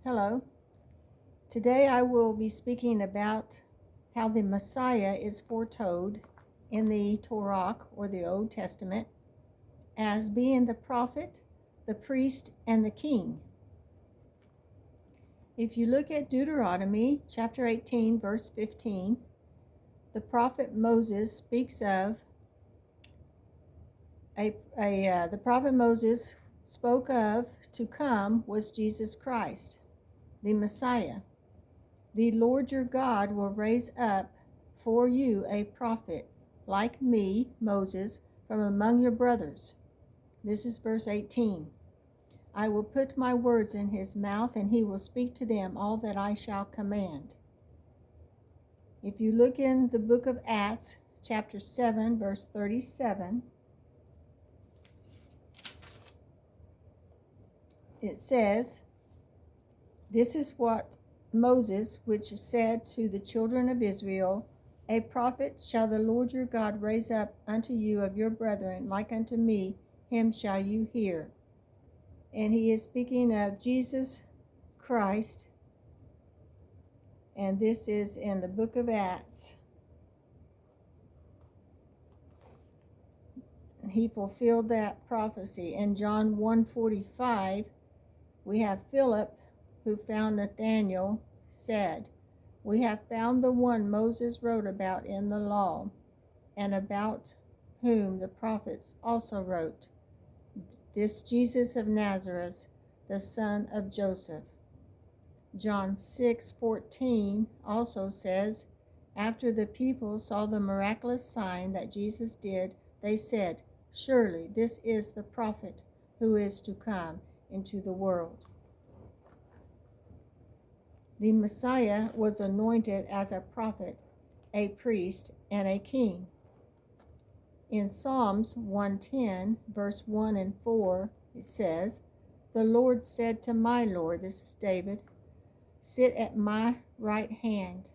Hello. Today I will be speaking about how the Messiah is foretold in the Torah, or the Old Testament, as being the prophet, the priest, and the king. If you look at Deuteronomy chapter 18, verse 15, the prophet Moses speaks of the prophet Moses spoke of to come was Jesus Christ, the Messiah. The Lord your God will raise up for you a prophet like me, Moses, from among your brothers. This is verse 18. I will put my words in his mouth, and he will speak to them all that I shall command. If you look in the book of Acts, chapter 7, verse 37, it says, "This is what Moses, which said to the children of Israel, A prophet shall the Lord your God raise up unto you of your brethren, like unto me, him shall you hear." And he is speaking of Jesus Christ, and this is in the book of Acts. He fulfilled that prophecy. In John 1:45, we have Philip, who found Nathanael, said, "We have found the one Moses wrote about in the law, and about whom the prophets also wrote, this Jesus of Nazareth, the son of Joseph." John 6:14 also says, "After the people saw the miraculous sign that Jesus did, they said, Surely this is the prophet who is to come into the world." The Messiah was anointed as a prophet, a priest, and a king. In Psalms 110, verse 1 and 4, it says, "The Lord said to my Lord," this is David, "Sit at my right hand."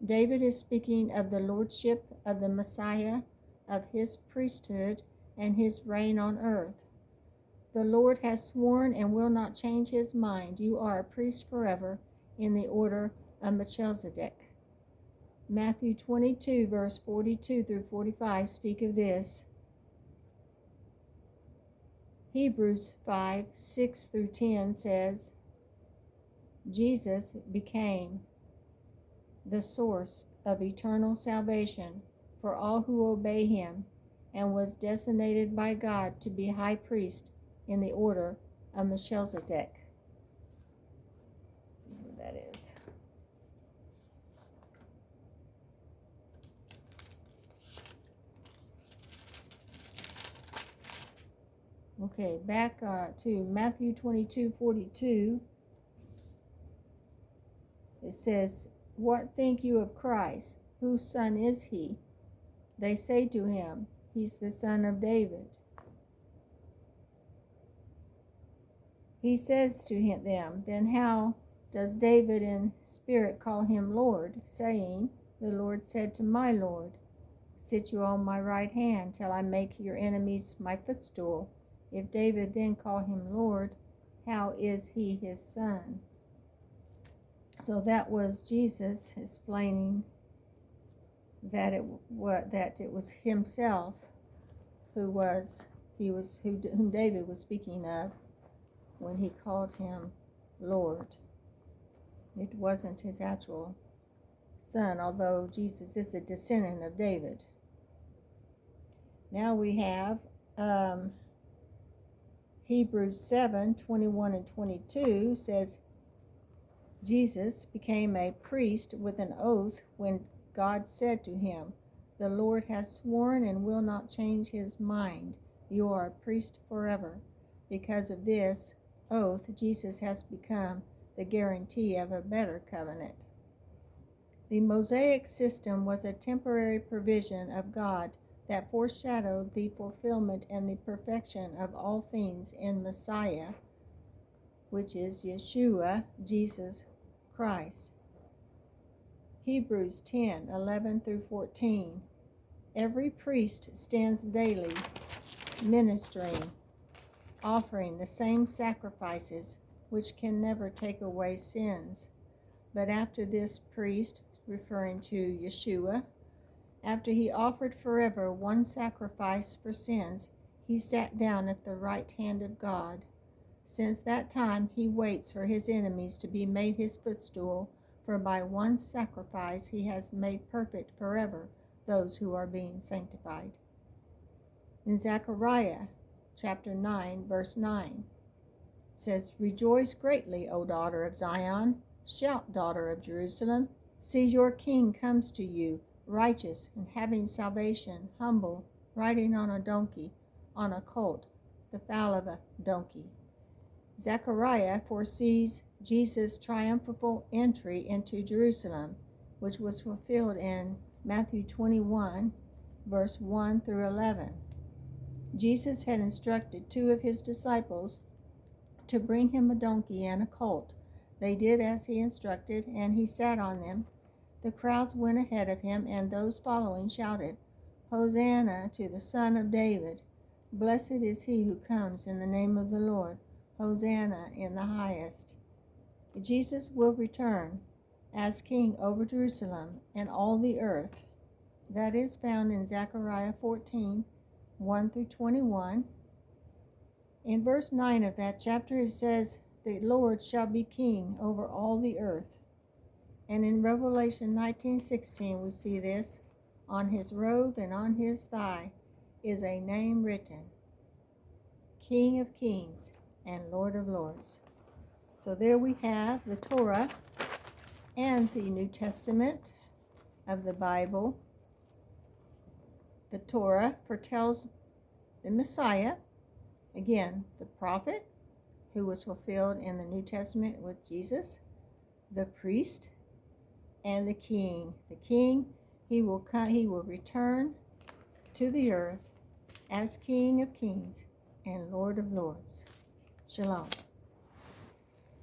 David is speaking of the lordship of the Messiah, of his priesthood, and his reign on earth. The Lord has sworn and will not change his mind. You are a priest forever in the order of Melchizedek. Matthew 22, verse 42 through 45 speak of this. Hebrews 5, 6 through 10 says, Jesus became the source of eternal salvation for all who obey him, and was designated by God to be high priest in the order of Melchizedek. Let's see who that is. Okay, back to Matthew 22:42. It says, "What think you of Christ? Whose son is he?" They say to him, "He's the son of David." He says to them, "Then how does David in spirit call him Lord, saying, The Lord said to my Lord, Sit you on my right hand till I make your enemies my footstool? If David then call him Lord, how is he his son?" So that was Jesus explaining that it was himself whom David was speaking of when he called him Lord. It wasn't his actual son, although Jesus is a descendant of David. Now we have Hebrews 7:21 and 22 says, Jesus became a priest with an oath when God said to him, "The Lord has sworn and will not change his mind. You are a priest forever." Because of this oath, Jesus has become the guarantee of a better covenant. The Mosaic system was a temporary provision of God that foreshadowed the fulfillment and the perfection of all things in Messiah, which is Yeshua, Jesus Christ. Hebrews 10:11 through 14. Every priest stands daily ministering, offering the same sacrifices which can never take away sins. But after this priest, referring to Yeshua, after he offered forever one sacrifice for sins, he sat down at the right hand of God. Since that time he waits for his enemies to be made his footstool, for by one sacrifice he has made perfect forever those who are being sanctified. In Zechariah chapter 9, verse 9, it says, "Rejoice greatly, O daughter of Zion. Shout, daughter of Jerusalem. See, your king comes to you, righteous and having salvation, humble, riding on a donkey, on a colt, the foal of a donkey." Zechariah foresees Jesus' triumphal entry into Jerusalem, which was fulfilled in Matthew 21, verse 1 through 11. Jesus had instructed two of his disciples to bring him a donkey and a colt. They did as he instructed, and he sat on them. The crowds went ahead of him, and those following shouted, "Hosanna to the Son of David! Blessed is he who comes in the name of the Lord! Hosanna in the highest!" Jesus will return as king over Jerusalem and all the earth. That is found in Zechariah 14, 1 through 21. In verse 9 of that chapter, it says, "The Lord shall be king over all the earth." And in Revelation 19:16, we see this. On his robe and on his thigh is a name written, King of Kings and Lord of Lords. So there we have the Torah and the New Testament of the Bible. The Torah foretells the Messiah, again, the prophet who was fulfilled in the New Testament with Jesus, the priest, and the king. The king, he will return to the earth as King of Kings and Lord of Lords. Shalom.